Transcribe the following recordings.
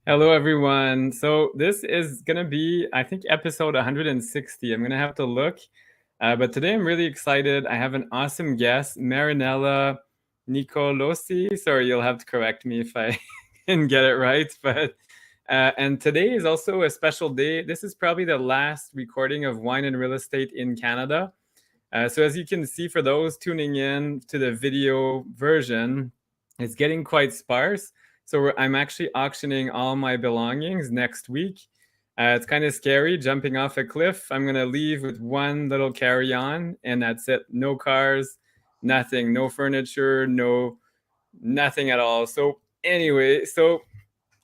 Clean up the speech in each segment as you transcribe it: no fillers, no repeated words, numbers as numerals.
Hello, everyone. So this is going to be, I think, episode 160. I'm going to have to look. But today I'm really excited. I have an awesome guest, Marinella Nicolosi. Sorry, you'll have to correct me if I can get it right. And today is also a special day. This is probably the last recording of Wine and Real Estate in Canada. So as you can see, for those tuning in to the video version, it's getting quite sparse. So I'm actually auctioning all my belongings next week. It's kind of scary jumping off a cliff. I'm going to leave with one little carry-on, and that's it. No cars, nothing, no furniture, nothing at all. So anyway,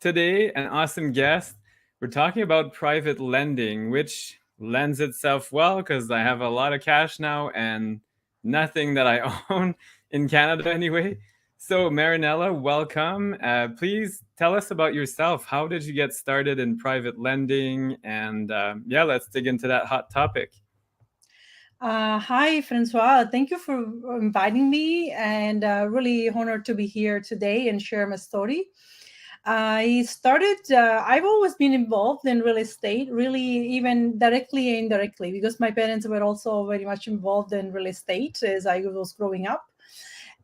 today, an awesome guest. We're talking about private lending, which lends itself well because I have a lot of cash now and nothing that I own in Canada anyway. So, Marinella, welcome. Please tell us about yourself. How did you get started in private lending? And yeah, let's dig into that hot topic. Hi, Francois. Thank you for inviting me, and really honored to be here today and share my story. I've always been involved in real estate, really, even directly and indirectly, because my parents were also very much involved in real estate as I was growing up.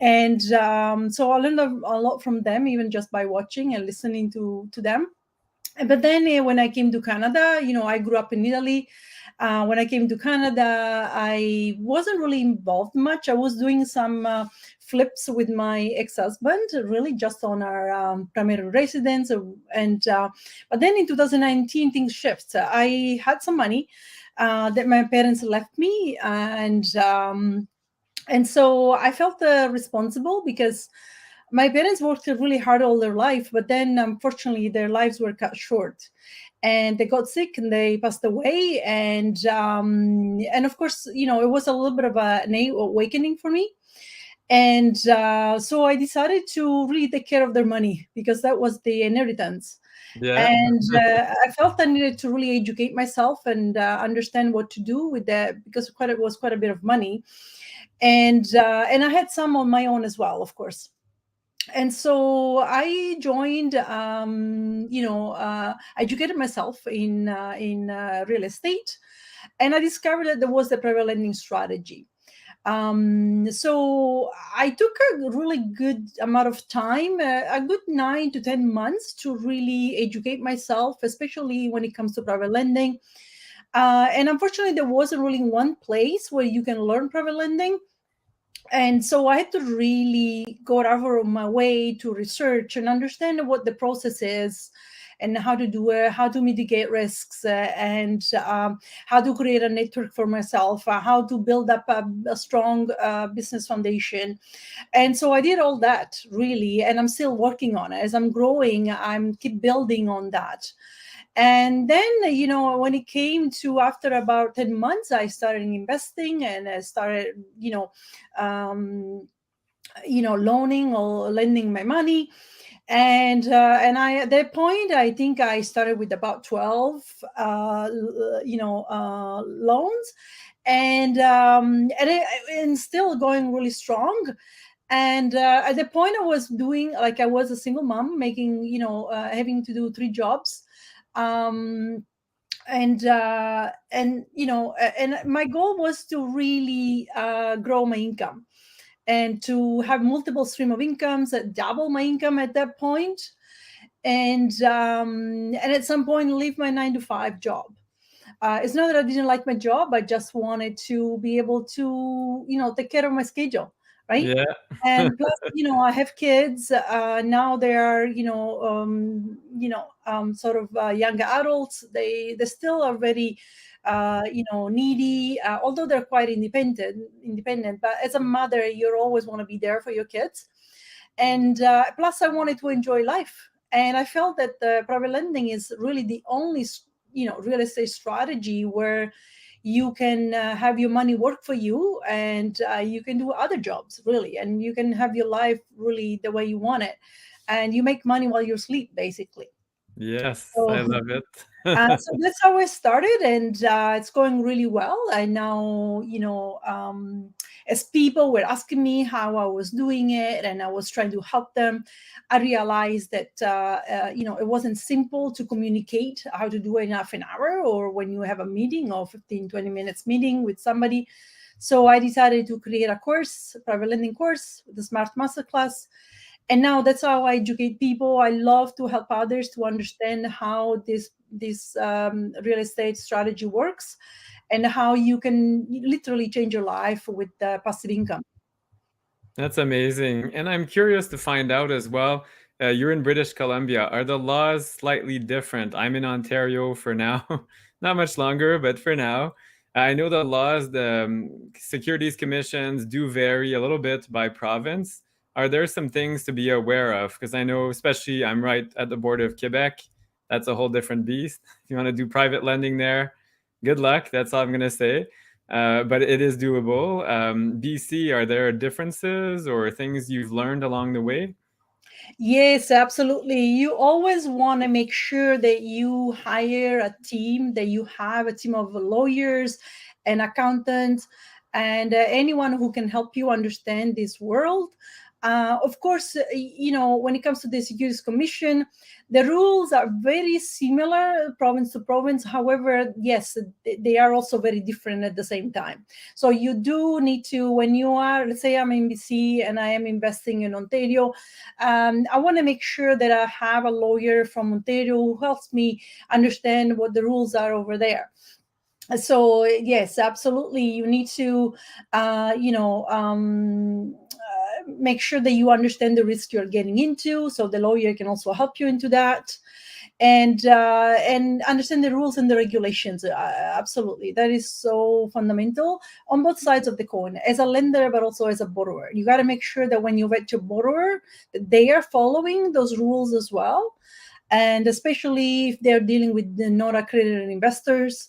And so I learned a lot from them, even just by watching and listening to them. But then when I came to Canada, I grew up in Italy. When I came to Canada, I wasn't really involved much. I was doing some flips with my ex-husband, really just on our primary residence. But then in 2019, things shift. I had some money that my parents left me, and so I felt responsible because my parents worked really hard all their life, but then unfortunately their lives were cut short, and they got sick and they passed away. And of course, it was a little bit of an awakening for me. And so I decided to really take care of their money because that was the inheritance. Yeah. And I felt I needed to really educate myself and understand what to do with that, because it was quite a bit of money. And I had some on my own as well, of course. And so I joined, I educated myself in real estate, and I discovered that there was the private lending strategy. So I took a really good amount of time, a good 9 to 10 months, to really educate myself, especially when it comes to private lending. And unfortunately, there wasn't really one place where you can learn private lending. And so I had to really go out of my way to research and understand what the process is, and how to do it, how to mitigate risks, and how to create a network for myself, how to build up a strong business foundation. And so I did all that, really, and I'm still working on it. As I'm growing, I'm keep building on that. And then, when it came to, after about 10 months, I started investing, and I started, um, loaning or lending my money. And I, at that point, I think I started with about 12, loans, and still going really strong. And at the point, I was doing, like, I was a single mom, making, having to do 3 jobs. Um, and my goal was to really grow my income, and to have multiple stream of incomes, double my income at that point, and at some point leave my 9 to 5 job. It's not that I didn't like my job. I just wanted to be able to, take care of my schedule, right? Yeah. And plus, I have kids. Now they are, sort of young adults. They still are very, needy. Although they're quite independent. But as a mother, you always want to be there for your kids. And plus, I wanted to enjoy life. And I felt that the private lending is really the only, real estate strategy where you can have your money work for you, and you can do other jobs, really, and you can have your life really the way you want it, and you make money while you sleep, basically. Yes, I So love it. so that's how I started, and it's going really well. I now, as people were asking me how I was doing it, and I was trying to help them, I realized that it wasn't simple to communicate how to do it in half an hour, or when you have a meeting or 15, 20 minutes meeting with somebody. So I decided to create a course, a private lending course, the Smart Masterclass, and now that's how I educate people. I love to help others to understand how this real estate strategy works, and how you can literally change your life with passive income. That's amazing. And I'm curious to find out as well. You're in British Columbia. Are the laws slightly different? I'm in Ontario for now, not much longer, but for now. I know the laws, the securities commissions do vary a little bit by province. Are there some things to be aware of? Because I know, especially, I'm right at the border of Quebec. That's a whole different beast. If you want to do private lending there, good luck. That's all I'm going to say. But it is doable. BC, are there differences or things you've learned along the way? Yes, absolutely. You always want to make sure that you hire a team, that you have a team of lawyers and accountants and anyone who can help you understand this world. Of course, when it comes to the Securities Commission, the rules are very similar province to province. However, yes, they are also very different at the same time. So you do need to, when you are, let's say I'm in BC and I am investing in Ontario, I want to make sure that I have a lawyer from Ontario who helps me understand what the rules are over there. So yes, absolutely, you need to, make sure that you understand the risk you're getting into, so the lawyer can also help you into that, and understand the rules and the regulations. Absolutely, that is so fundamental on both sides of the coin, as a lender but also as a borrower. You got to make sure that when you vet your borrower, that they are following those rules as well, and especially if they're dealing with the not accredited investors.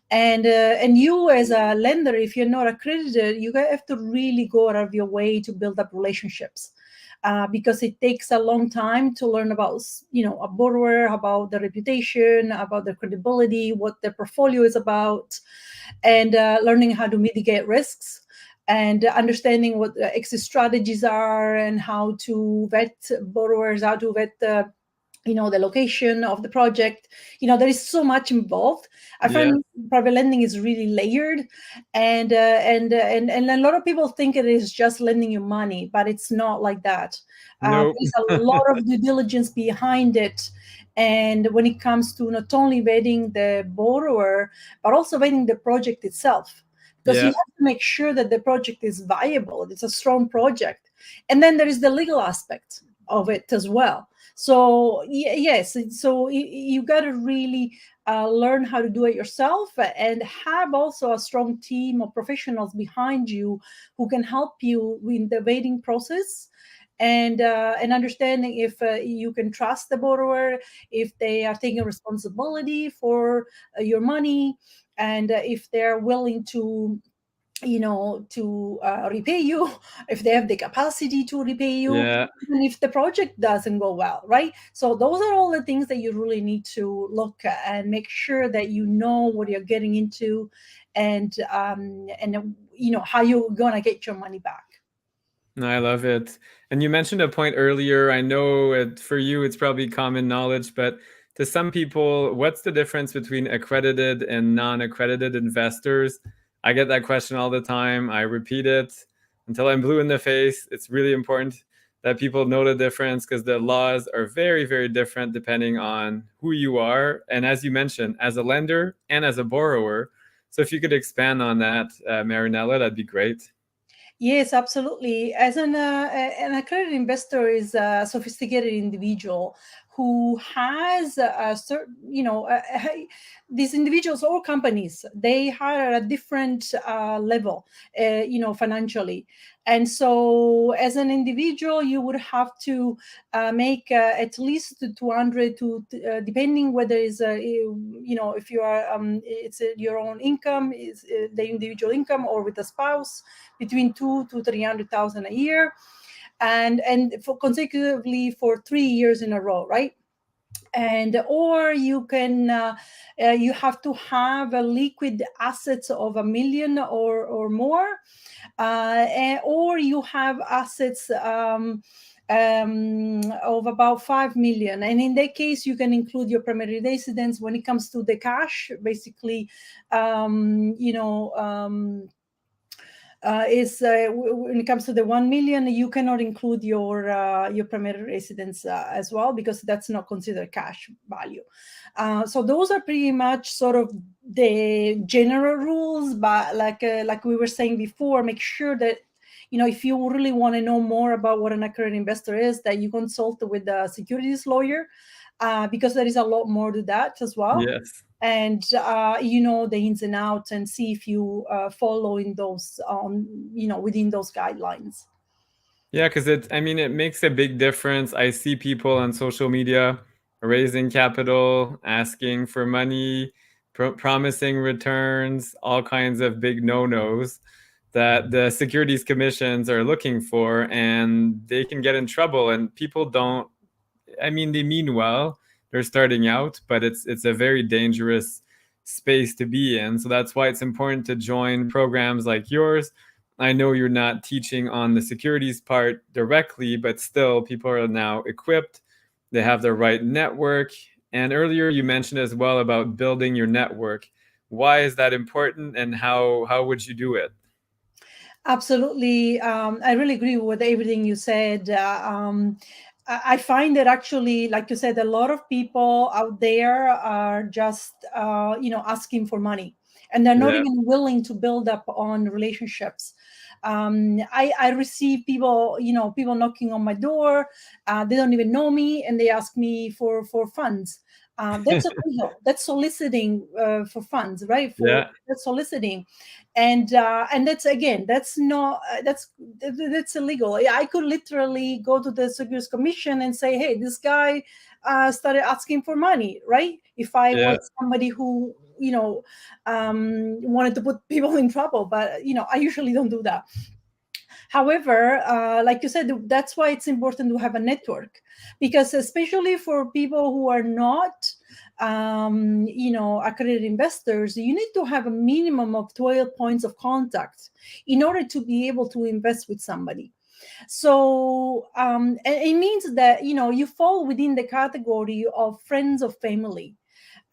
And you as a lender, if you're not accredited, you have to really go out of your way to build up relationships, because it takes a long time to learn about a borrower, about their reputation, about their credibility, what their portfolio is about, and learning how to mitigate risks, and understanding what the exit strategies are, and how to vet borrowers, how to vet the location of the project. There is so much involved. I Yeah. find private lending is really layered, and a lot of people think it is just lending you money, but it's not like that. Nope. There's a lot of due diligence behind it, and when it comes to not only vetting the borrower but also vetting the project itself, because you Yeah. have to make sure that the project is viable, it's a strong project. And then there is the legal aspect of it as well. So yes, so you got to really learn how to do it yourself, and have also a strong team of professionals behind you who can help you in the vetting process, and understanding if you can trust the borrower, if they are taking responsibility for your money, and if they're willing to repay you, if they have the capacity to repay you, Yeah. even if the project doesn't go well, right? So those are all the things that you really need to look at and make sure that you know what you're getting into, and how you're gonna get your money back. No, I love it. And you mentioned a point earlier. I know for you, it's probably common knowledge, but to some people, what's the difference between accredited and non-accredited investors? I get that question all the time. I repeat it until I'm blue in the face. It's really important that people know the difference, because the laws are very, very different depending on who you are. And as you mentioned, as a lender and as a borrower. So if you could expand on that, Marinella, that'd be great. Yes, absolutely. As an accredited investor is a sophisticated individual who has a certain, these individuals or companies, they are at a different level, financially. And so as an individual, you would have to make at least 200 to, depending whether it's, if you are, it's your own income, is the individual income, or with a spouse, between 2 to 300,000 a year, and for consecutively for 3 years in a row, right? And or you can you have to have a liquid assets of 1 million or more, or you have assets of about 5 million. And in that case, you can include your primary residence. When it comes to the cash, basically, is when it comes to the 1 million, you cannot include your primary residence as well, because that's not considered cash value. So those are pretty much sort of the general rules. But like we were saying before, make sure that, if you really want to know more about what an accredited investor is, that you consult with a securities lawyer, because there is a lot more to that as well. Yes. And the ins and outs, and see if you follow in those within those guidelines. Yeah, because it makes a big difference. I see people on social media raising capital, asking for money, promising returns, all kinds of big no-nos that the securities commissions are looking for, and they can get in trouble. And people don't, they mean well, they're starting out, but it's a very dangerous space to be in. So that's why it's important to join programs like yours. I know you're not teaching on the securities part directly, but still people are now equipped. They have the right network. And earlier you mentioned as well about building your network. Why is that important, and how would you do it? Absolutely. I really agree with everything you said. I find that actually, like you said, a lot of people out there are just, asking for money, and they're not Yeah. even willing to build up on relationships. I receive people, people knocking on my door. They don't even know me, and they ask me for funds. That's illegal. That's soliciting for funds, right? Yeah. That's soliciting, and that's, again, that's not that's illegal. I could literally go to the Securities Commission and say, hey, this guy started asking for money, right? If I Yeah. was somebody who wanted to put people in trouble. But I usually don't do that. However, like you said, that's why it's important to have a network, because especially for people who are not accredited investors, you need to have a minimum of 12 points of contact in order to be able to invest with somebody. So it means that you fall within the category of friends of family.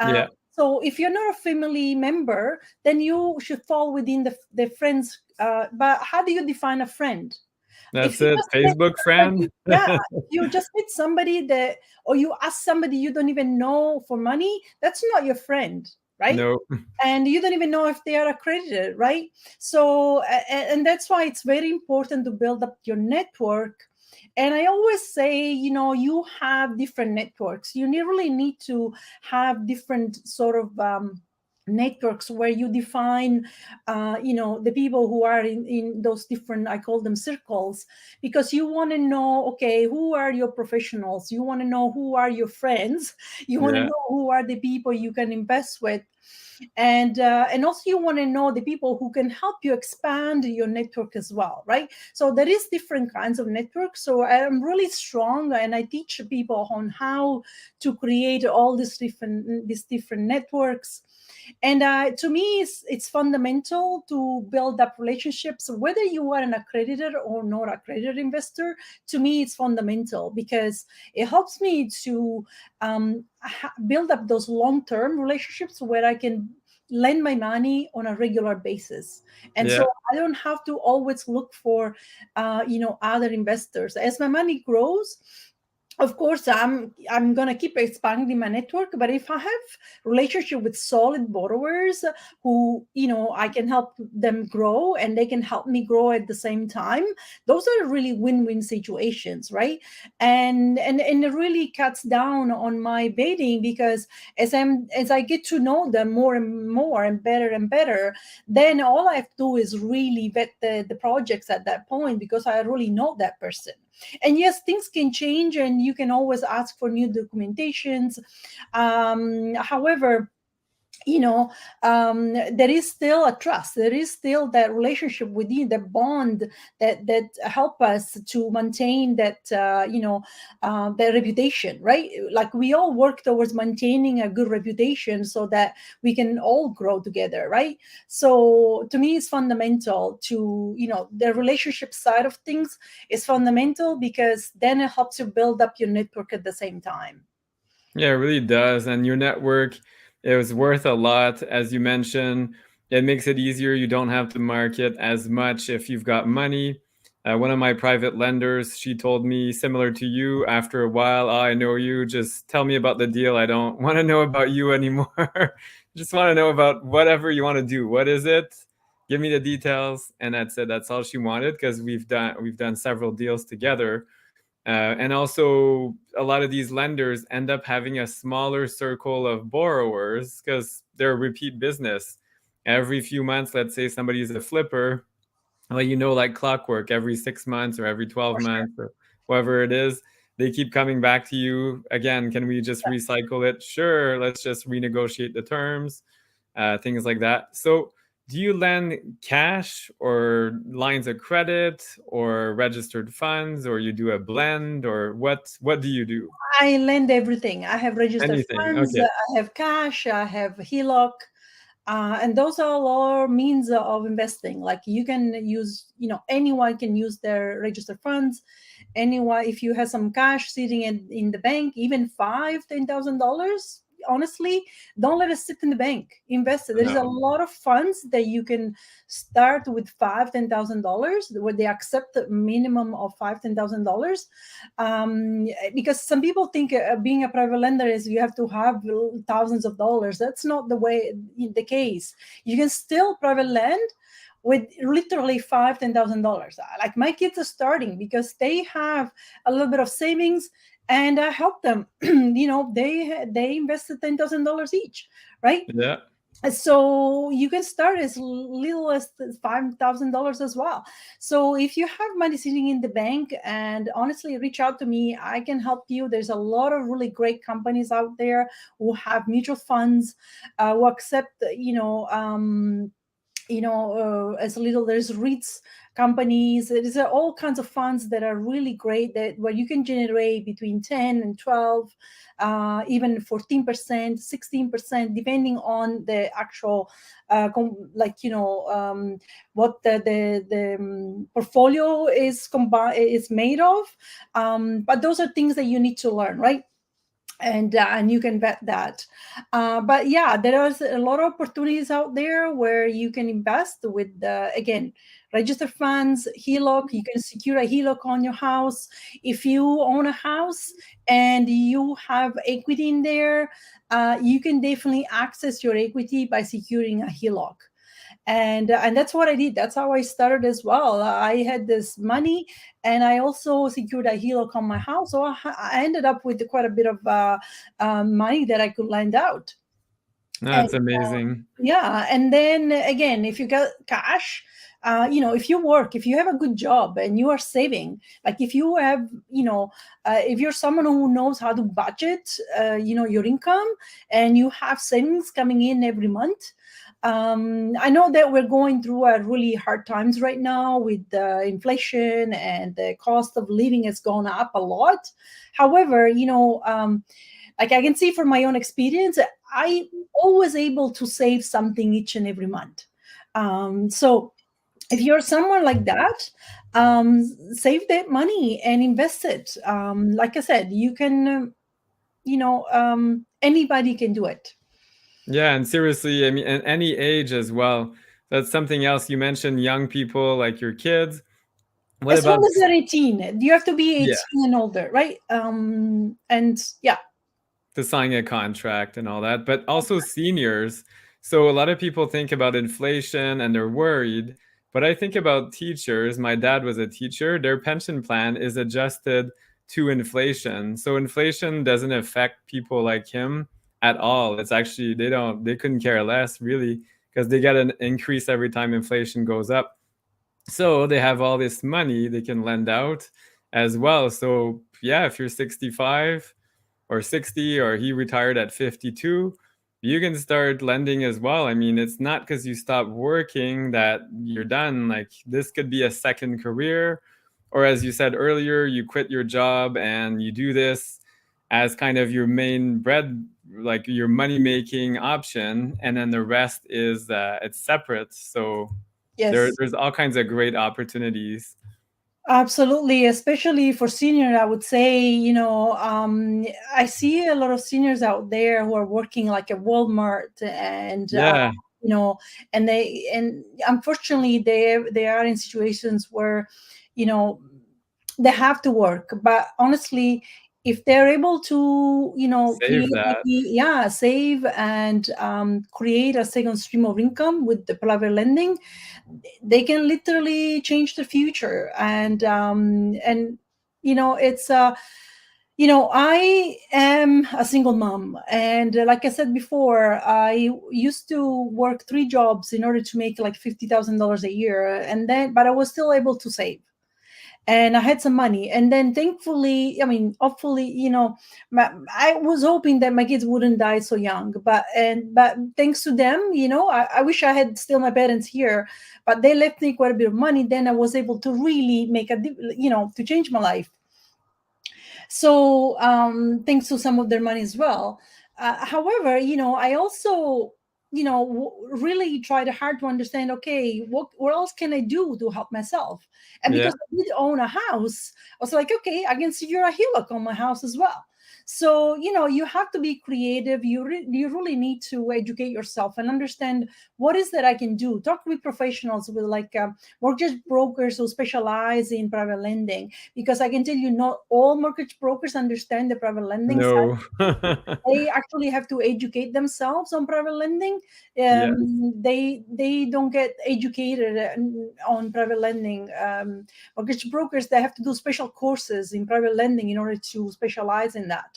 Yeah. So if you're not a family member, then you should fall within the friends. But how do you define a friend? If That's you it. just meet Facebook friend. somebody, yeah, if you just meet somebody that, or you ask somebody you don't even know for money, that's not your friend, right? No. And you don't even know if they are accredited, right? So, and that's why it's very important to build up your network. And I always say, you have different networks. You really need to have different sort of networks where you define the people who are in those different, I call them circles, because you want to know, okay, who are your professionals, you want to know who are your friends, you want to Yeah. know who are the people you can invest with, and also you want to know the people who can help you expand your network as well, right? So there is different kinds of networks. So I'm really strong, and I teach people on how to create all these different networks. And to me, it's fundamental to build up relationships, whether you are an accredited or not accredited investor. To me, it's fundamental because it helps me to build up those long-term relationships where I can lend my money on a regular basis. And Yeah. so I don't have to always look for other investors. As my money grows, of course, I'm gonna keep expanding my network. But if I have relationship with solid borrowers who I can help them grow and they can help me grow at the same time, those are really win-win situations, right? And it really cuts down on my baiting, because as I get to know them more and more and better, then all I have to do is really vet the projects at that point, because I really know that person. And yes, things can change, and you can always ask for new documentations. However, you know there is still a trust, there is still that relationship within the bond that help us to maintain that the reputation, right? Like we all work towards maintaining a good reputation so that we can all grow together, right? So to me it's fundamental to, the relationship side of things is fundamental, because then it helps you build up your network at the same time. Yeah, it really does. And your network, it was worth a lot. As you mentioned, it makes it easier. You don't have to market as much if you've got money. One of my private lenders, she told me, similar to you, after a while, oh, I know you, just tell me about the deal. I don't want to know about you anymore. Just want to know about whatever you want to do. What is it? Give me the details. And that's it. That's all she wanted, because we've done several deals together. And also, a lot of these lenders end up having a smaller circle of borrowers because they're repeat business. Every few months, let's say somebody's a flipper, well, like clockwork, every 6 months or every 12 For sure. months or whatever it is, they keep coming back to you. Again, can we just recycle it? Sure, let's just renegotiate the terms, things like that. So, do you lend cash or lines of credit or registered funds, or you do a blend, or what do you do? I lend everything. I have registered Anything. funds, Okay. I have cash, I have HELOC, and those are all means of investing. Like you can use, anyone can use their registered funds. Anyone, if you have some cash sitting in the bank, even $5,000, 10,000, honestly, don't let it sit in the bank. Invest it. There's a No. lot of funds that you can start with $5,000, 10,000, where they accept the minimum of $5,000, 10,000. Because some people think being a private lender is you have to have thousands of dollars. That's not the case. You can still private lend with literally $5,000, 10,000. Like my kids are starting because they have a little bit of savings, and I help them. They invested $10,000 each, right? Yeah. So you can start as little as $5,000 as well. So if you have money sitting in the bank, and honestly, reach out to me, I can help you. There's a lot of really great companies out there who have mutual funds, who accept as little. There's REITs companies. There's all kinds of funds that are really great, that where you can generate between 10 and 12, even 14%, 16%, depending on the actual what the portfolio is made of. But those are things that you need to learn, right? And you can bet that. But yeah, there are a lot of opportunities out there where you can invest with, again, registered funds, HELOC. You can secure a HELOC on your house. If you own a house and you have equity in there, you can definitely access your equity by securing a HELOC. And that's what I did. That's how I started as well. I had this money, and I also secured a HELOC on my house, so I ended up with quite a bit of money that I could lend out. No, And that's amazing. yeah, and then again, if you got cash, if you work, if you have a good job and you are saving, like if you have, if you're someone who knows how to budget, your income, and you have savings coming in every month. I know that we're going through a really hard times right now with inflation, and the cost of living has gone up a lot. However, like I can see from my own experience, I always able to save something each and every month. So if you're someone like that, save that money and invest it. Like I said, you can, anybody can do it. Yeah, and seriously, I mean, at any age as well. That's something else. You mentioned young people, like your kids. What As about, long as they're 18, you have to be yeah, 18 and older, right? And yeah, to sign a contract and all that, but also seniors? So a lot of people think about inflation and they're worried, but I think about teachers. My dad was a teacher. Their pension plan is adjusted to inflation. So inflation doesn't affect people like him at all. It's actually, they couldn't care less really, because they get an increase every time inflation goes up. So they have all this money they can lend out as well. So yeah, if you're 65 or 60, or he retired at 52, you can start lending as well. I mean, it's not because you stop working that you're done. Like, this could be a second career, or as you said earlier, you quit your job and you do this as kind of your main bread, like your money making option, and then the rest is it's separate. So Yes. there's all kinds of great opportunities. Absolutely, especially for senior, I would say, I see a lot of seniors out there who are working like at Walmart, and Yeah, you know, and unfortunately they are in situations where, you know, they have to work. But honestly, if they're able to, save that. yeah, save and create a second stream of income with the private lending, they can literally change the future. And it's I am a single mom, and like I said before, I used to work 3 jobs in order to make like $50,000 a year, and then but I was still able to save, and I had some money. And then thankfully, I mean, hopefully, I was hoping that my kids wouldn't die so young, but thanks to them, I wish I had still my parents here, but they left me quite a bit of money. Then I was able to really to change my life. So thanks to some of their money as well. However, I also really tried hard to understand, okay, what else can I do to help myself? And Yeah. because I did own a house, I was like, okay, I can secure a HELOC on my house as well. So you have to be creative. You really need to educate yourself and understand what is that I can do. Talk with professionals, with like mortgage brokers who specialize in private lending, because I can tell you, not all mortgage brokers understand the private lending side. No. They actually have to educate themselves on private lending. Yeah. They don't get educated on private lending. Mortgage brokers, they have to do special courses in private lending in order to specialize in that.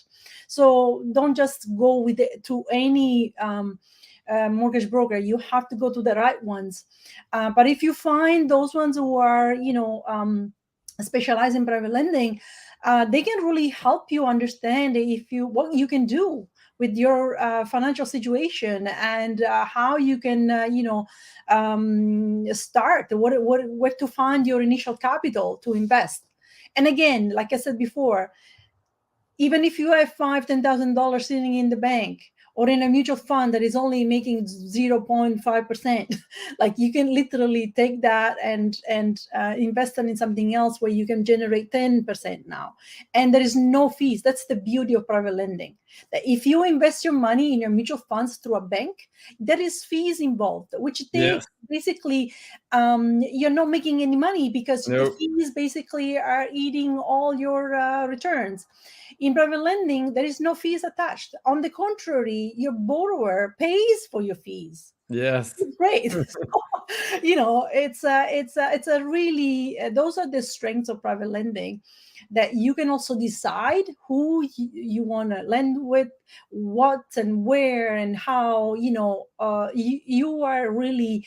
So don't just go with it to any mortgage broker. You have to go to the right ones. But if you find those ones who are specialize in private lending, they can really help you understand what you can do with your financial situation, and how you can start, where to find your initial capital to invest. And again, like I said before, even if you have $5,000-10,000 sitting in the bank or in a mutual fund that is only making 0.5%, like you can literally take that and invest it in something else where you can generate 10% now, and there is no fees. That's the beauty of private lending, that if you invest your money in your mutual funds through a bank, there is fees involved, which Yes. takes basically you're not making any money, because the Nope. fees basically are eating all your returns. In private lending, there is no fees attached. On the contrary, your borrower pays for your fees. Yes. It's great. So, it's a really those are the strengths of private lending, that you can also decide who you want to lend with, what and where and how. You are really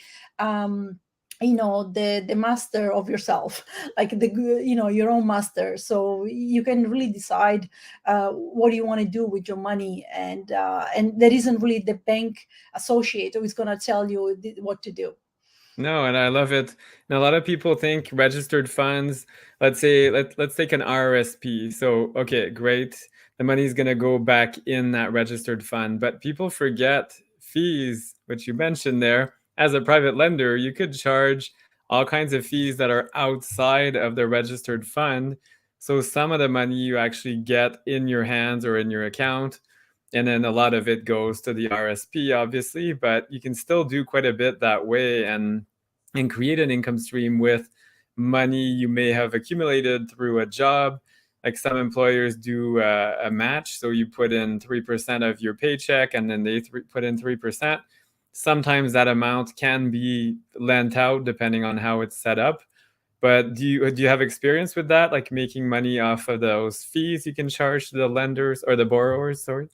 the master of yourself, like your own master. So you can really decide what you want to do with your money, and there isn't really the bank associate who is going to tell you what to do. No, and I love it. And a lot of people think registered funds, let's say let's take an RRSP. So, okay, great. The money's going to go back in that registered fund, but people forget fees, which you mentioned there. As a private lender, you could charge all kinds of fees that are outside of the registered fund. So some of the money you actually get in your hands or in your account, and then a lot of it goes to the RSP, obviously, but you can still do quite a bit that way and create an income stream with money you may have accumulated through a job. Like some employers do a match, so you put in 3% of your paycheck, and then they put in 3%. Sometimes that amount can be lent out depending on how it's set up. But do you have experience with that, like making money off of those fees you can charge to the lenders or the borrowers? Sorry.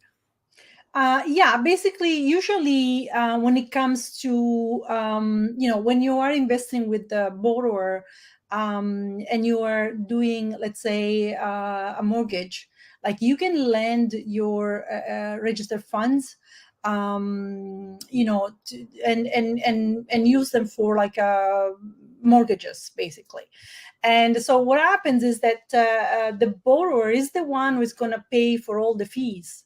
Yeah, basically, usually when it comes to, when you are investing with the borrower, and you are doing, let's say, a mortgage, like you can lend your registered funds and use them for like mortgages basically. And so what happens is that the borrower is the one who's going to pay for all the fees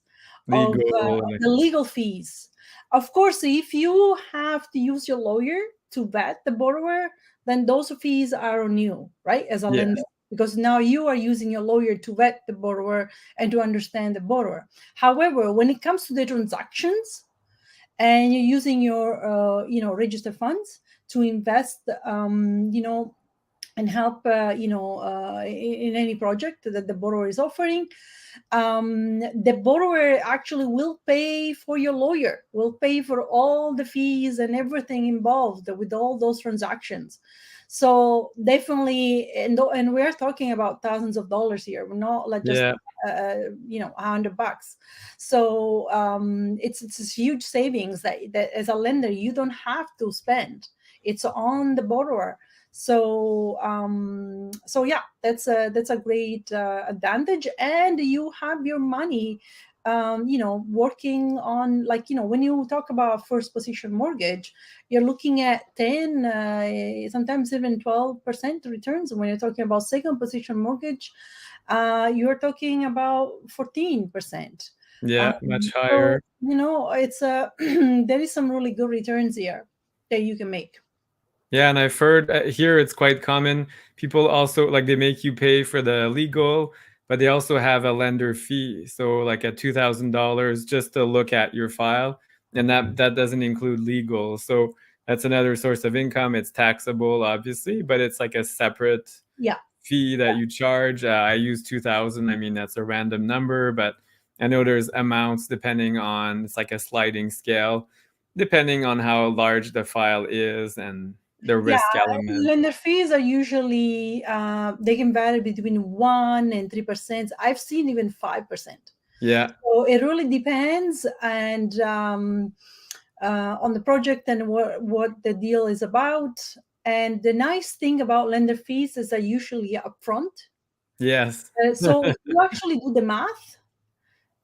of Legal. the legal fees. Of course, if you have to use your lawyer to vet the borrower, then those fees are on you, right, as a Yeah. lender, because now you are using your lawyer to vet the borrower and to understand the borrower. However, when it comes to the transactions and you're using your registered funds to invest, and help in any project that the borrower is offering, the borrower actually will pay for your lawyer, will pay for all the fees and everything involved with all those transactions. So definitely, and we're talking about thousands of dollars here. We're not like just Yeah. $100. So it's huge savings that as a lender you don't have to spend. It's on the borrower. So yeah, that's a great advantage, and you have your money working on, like, when you talk about first position mortgage, you're looking at 10 sometimes even 12% returns. When you're talking about second position mortgage, you're talking about 14%. Yeah, much So higher. it's there is some really good returns here that you can make. Yeah, and I've heard here it's quite common. People also, like, they make you pay for the legal, but they also have a lender fee. So like at $2,000 just to look at your file, and that doesn't include legal. So that's another source of income. It's taxable, obviously, but it's like a separate Yeah. fee that you charge. I use 2,000. I mean, that's a random number, but I know there's amounts depending on, it's like a sliding scale, depending on how large the file is and the risk element. Lender fees are usually they can vary between 1% and 3%. I've seen even 5%. Yeah. So it really depends, and on the project and what the deal is about. And the nice thing about lender fees is they're usually upfront. Yes. So you actually do the math.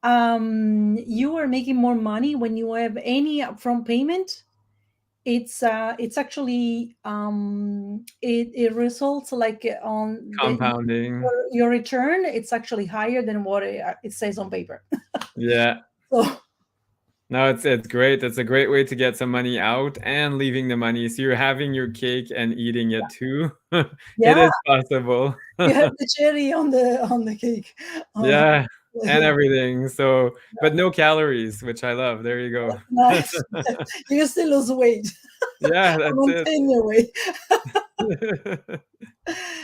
You are making more money when you have any upfront payment. It's actually it results like on Compounding. your return. It's actually higher than what it says on paper. Yeah. So No, it's great. It's a great way to get some money out and leaving the money. So you're having your cake and eating it too. It yeah, is possible. you have the cherry on the cake. Yeah, and Yeah, everything. So, but no calories, which I love. There you go. nice. You can still lose weight. Yeah, that's it. Maintain your weight.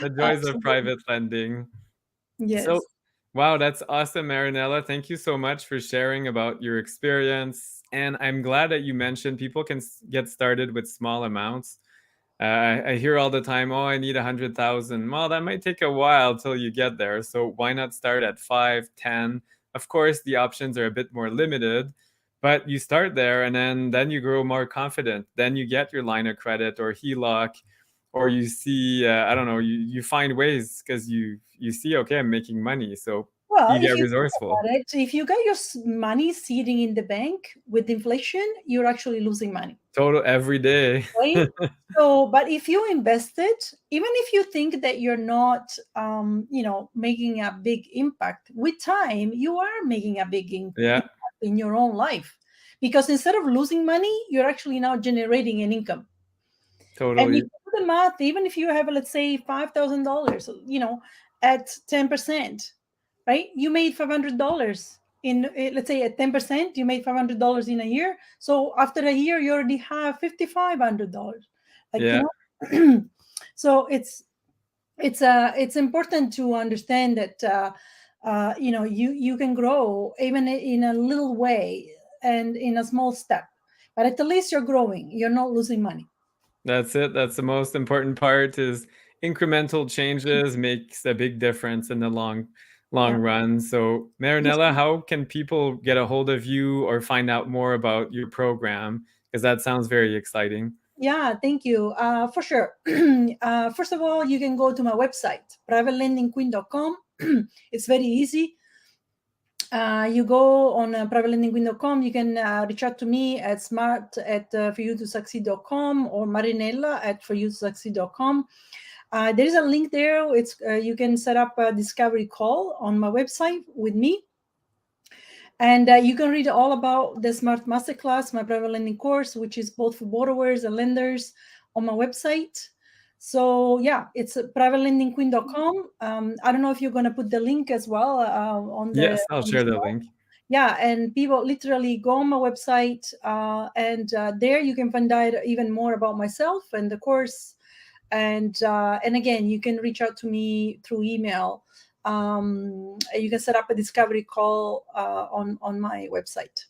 The joys of Absolutely. private lending. So, Yes. wow, that's awesome, Marinella. Thank you so much for sharing about your experience. And I'm glad that you mentioned people can get started with small amounts. I hear all the time, oh, I need 100,000. Well, that might take a while till you get there. So why not start at 5, 10? Of course, the options are a bit more limited, but you start there and then you grow more confident. Then you get your line of credit or HELOC, or you see, I don't know, you find ways because you see, okay, I'm making money. So Well, you if get you think resourceful. about it, if you got your money sitting in the bank with inflation, you're actually losing money, Total every day. right? So, but if you invest it, even if you think that you're not, making a big impact, with time, you are making a big Yeah, impact in your own life, because instead of losing money, you're actually now generating an income. And if totally. you do the math, even if you have, let's say, $5,000, at 10%, right? You made $500 in, let's say, at 10%, you made $500 in a year. So after a year, you already have $5,500. Like, Yeah. so it's important to understand that you can grow even in a little way and in a small step, but at least you're growing. You're not losing money. That's it. That's the most important part is incremental changes makes a big difference in the long Yeah. run. So, Marinella, how can people get a hold of you or find out more about your program? Because that sounds very exciting. Yeah, thank you. For sure. First of all, you can go to my website, privatelendingqueen.com. It's very easy. You go on privatelendingqueen.com. You can reach out to me at smart at foryouttosucceed.com or Marinella at foryouttosucceed.com. There is a link there. It's you can set up a discovery call on my website with me. And you can read all about the Smart Masterclass, my private lending course, which is both for borrowers and lenders, on my website. So yeah, it's privatelendingqueen.com. I don't know if you're going to put the link as well on the. Yes, I'll on share the show. link. Yeah, and people literally go on my website, and there you can find out even more about myself and the course. And again, you can reach out to me through email. You can set up a discovery call on my website.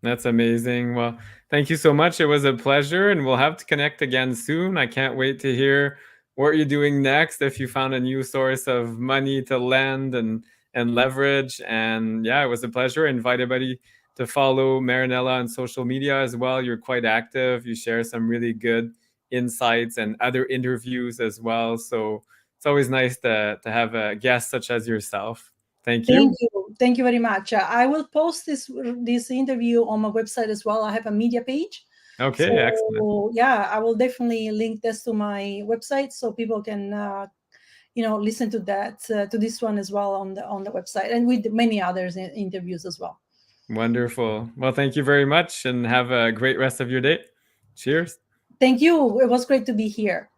That's amazing. Well, thank you so much. It was a pleasure, and we'll have to connect again soon. I can't wait to hear what you're doing next, if you found a new source of money to lend and leverage. And yeah, it was a pleasure. I invite everybody to follow Marinella on social media as well. You're quite active. You share some really good insights and other interviews as well. So it's always nice to have a guest such as yourself. Thank you. Thank you very much. I will post this interview on my website as well. I have a media page. Okay, excellent. So yeah, I will definitely link this to my website so people can listen to that to this one as well on the website, and with many others interviews as well. Wonderful. Well, thank you very much, and have a great rest of your day. Cheers. Thank you. It was great to be here.